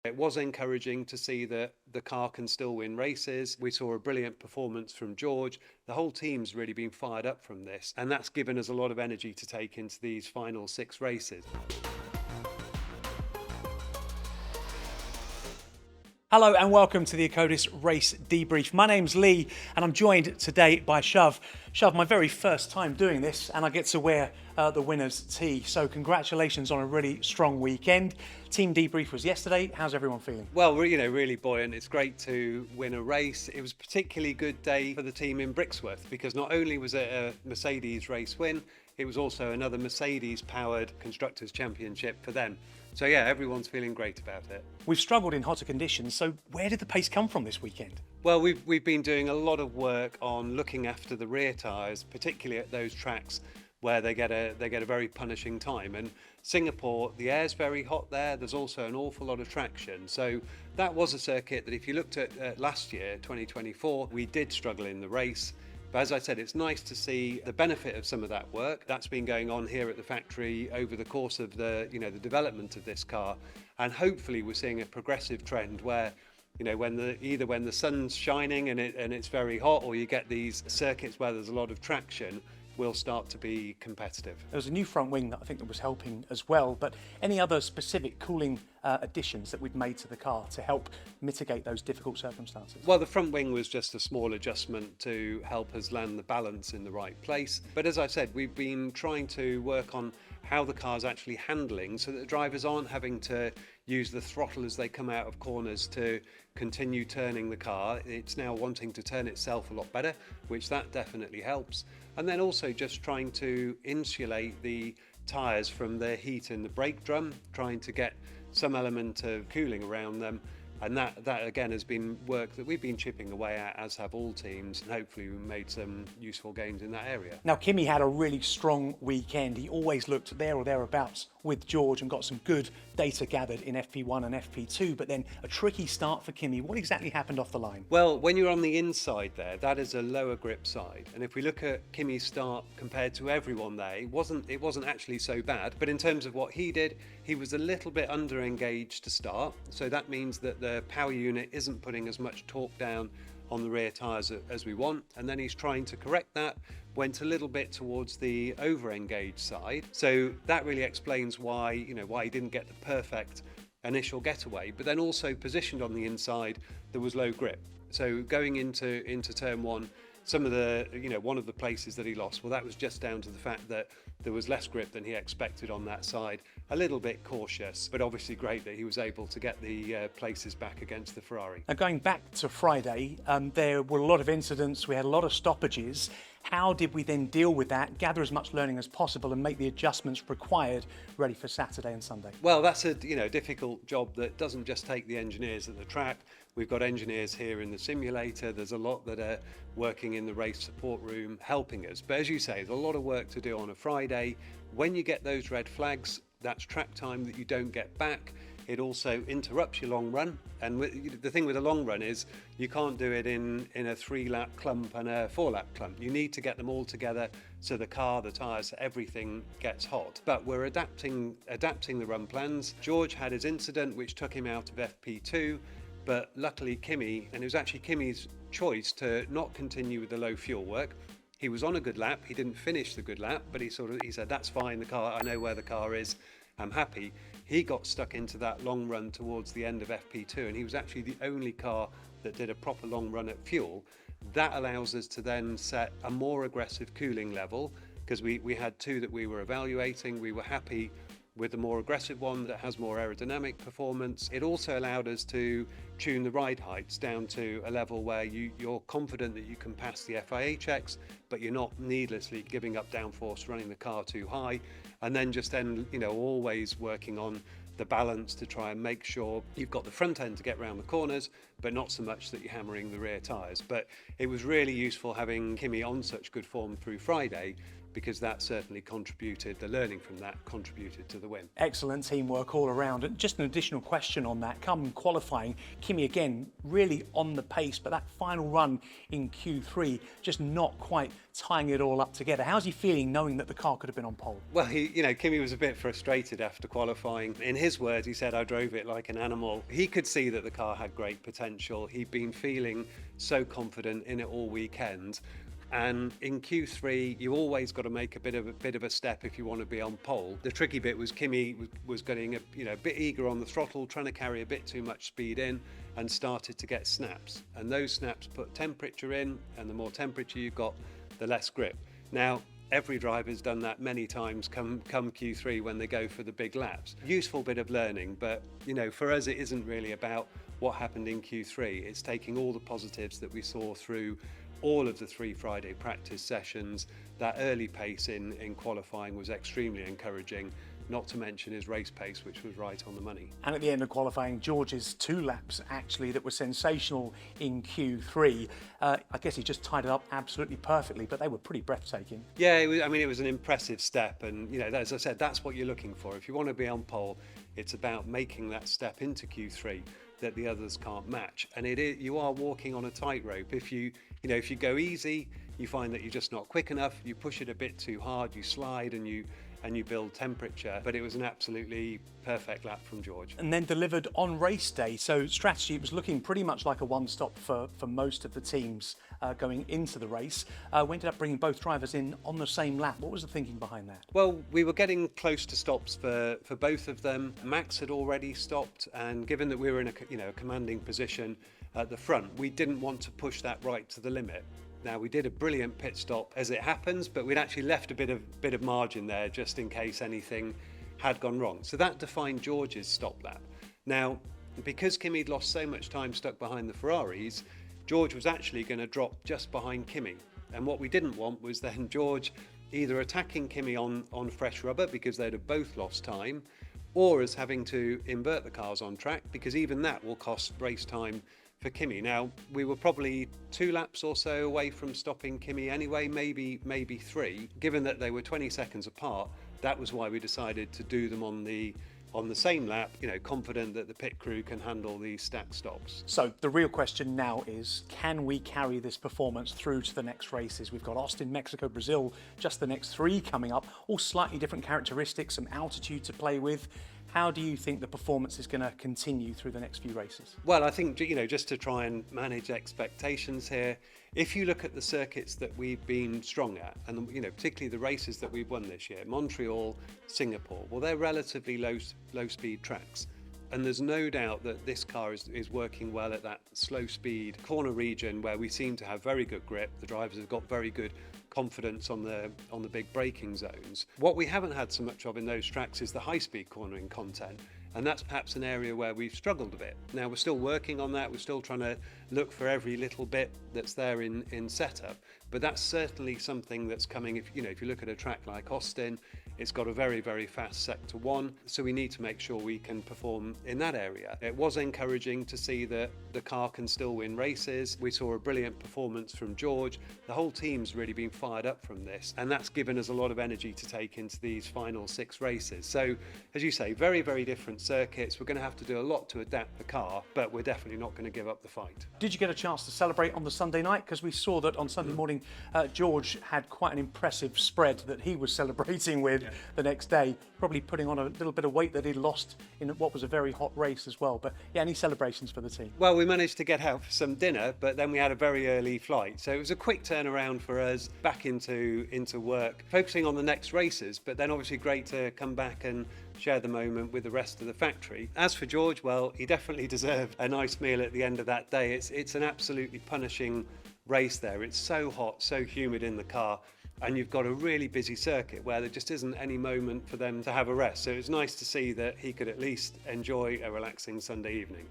It was encouraging to see that the car can still win races. We saw a brilliant performance from George. The whole team's really been fired up from this, and that's given us a lot of energy to take into these final 6 races. Hello and welcome to the Akkodis Race Debrief. My name's Lee and I'm joined today by Shov. Shov, my very first time doing this and I get to wear the winner's tee. So congratulations on a really strong weekend. Team debrief was yesterday. How's everyone feeling? Well, really buoyant. It's great to win a race. It was a particularly good day for the team in Brixworth because not only was it a Mercedes race win, it was also another Mercedes-powered Constructors' Championship for them. So yeah, everyone's feeling great about it. We've struggled in hotter conditions, so where did the pace come from this weekend? Well, we've been doing a lot of work on looking after the rear tyres, particularly at those tracks where they get a very punishing time. And Singapore, the air's very hot there. There's also an awful lot of traction. So that was a circuit that if you looked at last year, 2024, we did struggle in the race. But as I said, it's nice to see the benefit of some of that work that's been going on here at the factory over the course of the development of this car, and hopefully we're seeing a progressive trend where when the sun's shining and it's very hot, or you get these circuits where there's a lot of traction, will start to be competitive. There was a new front wing that I think that was helping as well, but any other specific cooling additions that we'd made to the car to help mitigate those difficult circumstances? Well, the front wing was just a small adjustment to help us land the balance in the right place. But as I said, we've been trying to work on how the car's actually handling so that the drivers aren't having to use the throttle as they come out of corners to continue turning the car. It's now wanting to turn itself a lot better, which that definitely helps. And then also just trying to insulate the tyres from the heat in the brake drum, trying to get some element of cooling around them. And that again has been work that we've been chipping away at, as have all teams, and hopefully we've made some useful gains in that area. Now, Kimi had a really strong weekend. He always looked there or thereabouts with George and got some good data gathered in FP1 and FP2, but then a tricky start for Kimi. What exactly happened off the line? Well, when you're on the inside there, that is a lower grip side. And if we look at Kimi's start compared to everyone there, it wasn't actually so bad. But in terms of what he did, he was a little bit under engaged to start. So that means that the power unit isn't putting as much torque down on the rear tyres as we want, and then he's trying to correct that, went a little bit towards the over-engaged side. So that really explains why he didn't get the perfect initial getaway, but then also positioned on the inside, there was low grip. So going into turn one, some of the, one of the places that he lost, well, that was just down to the fact that there was less grip than he expected on that side. A little bit cautious, but obviously great that he was able to get the places back against the Ferrari. Now, going back to Friday, there were a lot of incidents. We had a lot of stoppages. How did we then deal with that, gather as much learning as possible and make the adjustments required ready for Saturday and Sunday? Well, that's a difficult job that doesn't just take the engineers at the track. We've got engineers here in the simulator. There's a lot that are working in the race support room helping us. But as you say, there's a lot of work to do on a Friday. When you get those red flags, that's track time that you don't get back. It also interrupts your long run. And the thing with a long run is you can't do it in a 3-lap clump and a 4-lap clump. You need to get them all together so the car, the tyres, everything gets hot. But we're adapting the run plans. George had his incident which took him out of FP2, but luckily Kimi, and it was actually Kimi's choice to not continue with the low fuel work. He was on a good lap. He didn't finish the good lap, but he said, that's fine, the car, I know where the car is, I'm happy. He got stuck into that long run towards the end of FP2, and he was actually the only car that did a proper long run at fuel. That allows us to then set a more aggressive cooling level, because we had 2 that we were evaluating. We were happy with the more aggressive one that has more aerodynamic performance. It also allowed us to tune the ride heights down to a level where you're confident that you can pass the FIA checks, but you're not needlessly giving up downforce, running the car too high, and then always working on the balance to try and make sure you've got the front end to get around the corners, but not so much that you're hammering the rear tyres. But it was really useful having Kimi on such good form through Friday, because that certainly contributed, the learning from that contributed to the win. Excellent teamwork all around. And just an additional question on that. Come qualifying, Kimi again really on the pace, but that final run in Q3 just not quite tying it all up together. How's he feeling knowing that the car could have been on pole? Well, Kimi was a bit frustrated after qualifying. In his words, he said, "I drove it like an animal." He could see that the car had great potential. He'd been feeling so confident in it all weekend. And in Q3, you always got to make a bit of a step if you want to be on pole. The tricky bit was Kimi was getting a bit eager on the throttle, trying to carry a bit too much speed in, and started to get snaps. And those snaps put temperature in, and the more temperature you've got, the less grip. Now, every driver's done that many times come Q3 when they go for the big laps. Useful bit of learning, but for us it isn't really about what happened in Q3. It's taking all the positives that we saw through all of the 3 Friday practice sessions. That early pace in qualifying was extremely encouraging, not to mention his race pace, which was right on the money. And at the end of qualifying, George's 2 laps actually that were sensational in Q3. I guess he just tied it up absolutely perfectly, but they were pretty breathtaking. Yeah, it was an impressive step, and as I said, that's what you're looking for. If you want to be on pole, it's about making that step into Q3 that the others can't match, and you are walking on a tightrope. If you go easy, you find that you're just not quick enough. You push it a bit too hard, you slide, and you build temperature. But it was an absolutely perfect lap from George. And then delivered on race day. So strategy was looking pretty much like a one-stop for most of the teams going into the race. We ended up bringing both drivers in on the same lap. What was the thinking behind that? Well, we were getting close to stops for both of them. Max had already stopped, and given that we were in a commanding position at the front, we didn't want to push that right to the limit. Now, we did a brilliant pit stop as it happens, but we'd actually left a bit of margin there just in case anything had gone wrong. So that defined George's stop lap. Now, because Kimi'd lost so much time stuck behind the Ferraris, George was actually going to drop just behind Kimi. And what we didn't want was then George either attacking Kimi on fresh rubber because they'd have both lost time, or as having to invert the cars on track, because even that will cost race time for Kimi. Now, we were probably 2 laps or so away from stopping Kimi anyway, maybe 3. Given that they were 20 seconds apart, that was why we decided to do them on the same lap, confident that the pit crew can handle these stacked stops. So the real question now is, can we carry this performance through to the next races? We've got Austin, Mexico, Brazil, just the next 3 coming up, all slightly different characteristics, some altitude to play with. How do you think the performance is going to continue through the next few races? Well, I think, just to try and manage expectations here, if you look at the circuits that we've been strong at, and particularly the races that we've won this year, Montreal, Singapore, well, they're relatively low speed tracks. And there's no doubt that this car is working well at that slow speed corner region where we seem to have very good grip. The drivers have got very good confidence on the big braking zones. What we haven't had so much of in those tracks is the high speed cornering content. And that's perhaps an area where we've struggled a bit. Now, we're still working on that. We're still trying to look for every little bit that's there in setup. But that's certainly something that's coming. If you look at a track like Austin, it's got a very, very fast sector 1. So we need to make sure we can perform in that area. It was encouraging to see that the car can still win races. We saw a brilliant performance from George. The whole team's really been fired up from this. And that's given us a lot of energy to take into these final 6 races. So, as you say, very, very different circuits. We're going to have to do a lot to adapt the car, but we're definitely not going to give up the fight. Did you get a chance to celebrate on the Sunday night? Because we saw that on Sunday morning, George had quite an impressive spread that he was celebrating with the next day, probably putting on a little bit of weight that he'd lost in what was a very hot race as well. But yeah, any celebrations for the team? Well, we managed to get out for some dinner, but then we had a very early flight. So it was a quick turnaround for us back into work, focusing on the next races, but then obviously great to come back and share the moment with the rest of the factory. As for George, well, he definitely deserved a nice meal at the end of that day. It's an absolutely punishing race there. It's so hot, so humid in the car, and you've got a really busy circuit where there just isn't any moment for them to have a rest. So it's nice to see that he could at least enjoy a relaxing Sunday evening.